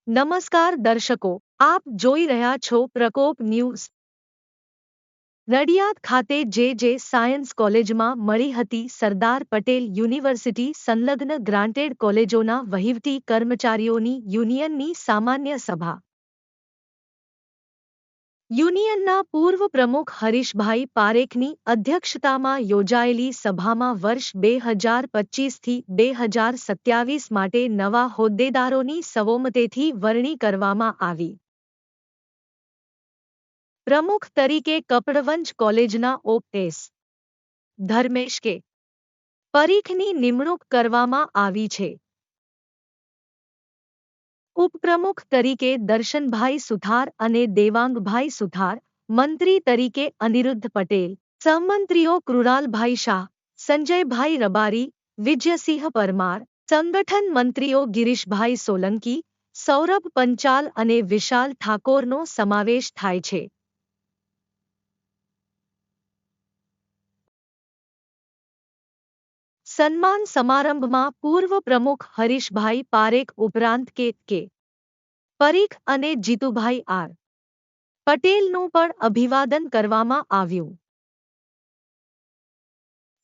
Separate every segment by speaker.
Speaker 1: નમસ્કાર દર્શકો, આપ જોઈ રહ્યા છો પ્રકોપ ન્યૂઝ। નડિયાદ ખાતે જે સાયન્સ કોલેજમાં મળી હતી સરદાર પટેલ યુનિવર્સિટી સંલગ્ન ગ્રાન્ટેડ કોલેજોના વહીવટી કર્મચારીઓની યુનિયનની સામાન્ય સભા। યુનિયનના પૂર્વ પ્રમુખ હરીશભાઈ પારેખની અધ્યક્ષતામાં યોજાયેલી સભામાં વર્ષ 2025થી 2027 માટે નવા હોદ્દેદારોની સર્વોમતેથી વરણી કરવામાં આવી। પ્રમુખ તરીકે કપડવંજ કોલેજના ઓપ.એસ. ધર્મેશ કે. પરીખની નિમણૂક કરવામાં આવી છે। ઉપપ્રમુખ તરીકે દર્શનભાઈ સુથાર અને દેવાંગભાઈ સુથાર, મંત્રી તરીકે અનિરુદ્ધ પટેલ, સહમંત્રીઓ કૃણાલભાઈ શાહ, સંજયભાઈ રબારી, વિજયસિંહ પરમાર, સંગઠન મંત્રીઓ ગિરીશભાઈ સોલંકી, સૌરભ પંચાલ અને વિશાલ ઠાકોરનો સમાવેશ થાય છે। સન્માન સમારંભમાં પૂર્વ પ્રમુખ હરીશભાઈ પારેખ ઉપરાંત કે. પરીખ અને જીતુભાઈ આર. પટેલનું પણ અભિવાદન કરવામાં આવ્યું।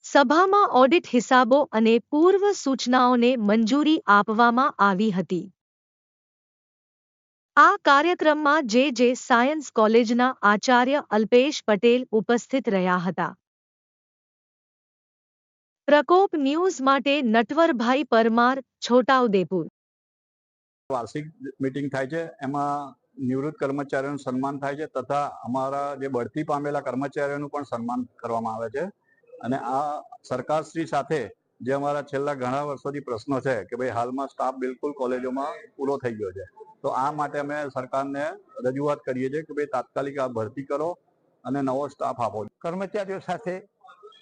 Speaker 1: સભામાં ઓડિટ હિસાબો અને પૂર્વ સૂચનાઓને મંજૂરી આપવામાં આવી હતી। આ કાર્યક્રમમાં જે સાયન્સ કોલેજના આચાર્ય અલ્પેશ પટેલ ઉપસ્થિત રહ્યા હતા। પ્રકોપ ન્યૂઝ માટે નટવરભાઈ પરમાર, છોટાઉદેપુર।
Speaker 2: વાર્ષિક મીટિંગ થાય છે, એમાં નિવૃત્ત કર્મચારીઓનું સન્માન થાય છે તથા અમારા જે બઢતી પામેલા કર્મચારીઓનું પણ સન્માન કરવામાં આવે છે। અને આ સરકારશ્રી સાથે જે અમારા છેલ્લા ઘણા વર્ષોથી પ્રશ્નો છે કે ભાઈ હાલમાં સ્ટાફ બિલકુલ કોલેજોમાં પૂરો થઈ ગયો છે, તો આ માટે અમે સરકારને રજૂઆત કરીએ છીએ કે ભાઈ તાત્કાલિક આ ભરતી કરો અને નવો સ્ટાફ આપો।
Speaker 3: કર્મચારીઓ સાથે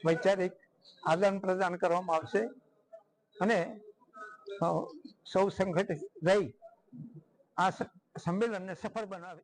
Speaker 3: વૈચારિક આદાન પ્રદાન કરવામાં આવશે અને સૌ સંગઠિત રહી આ સંમેલનને સફળ બનાવે।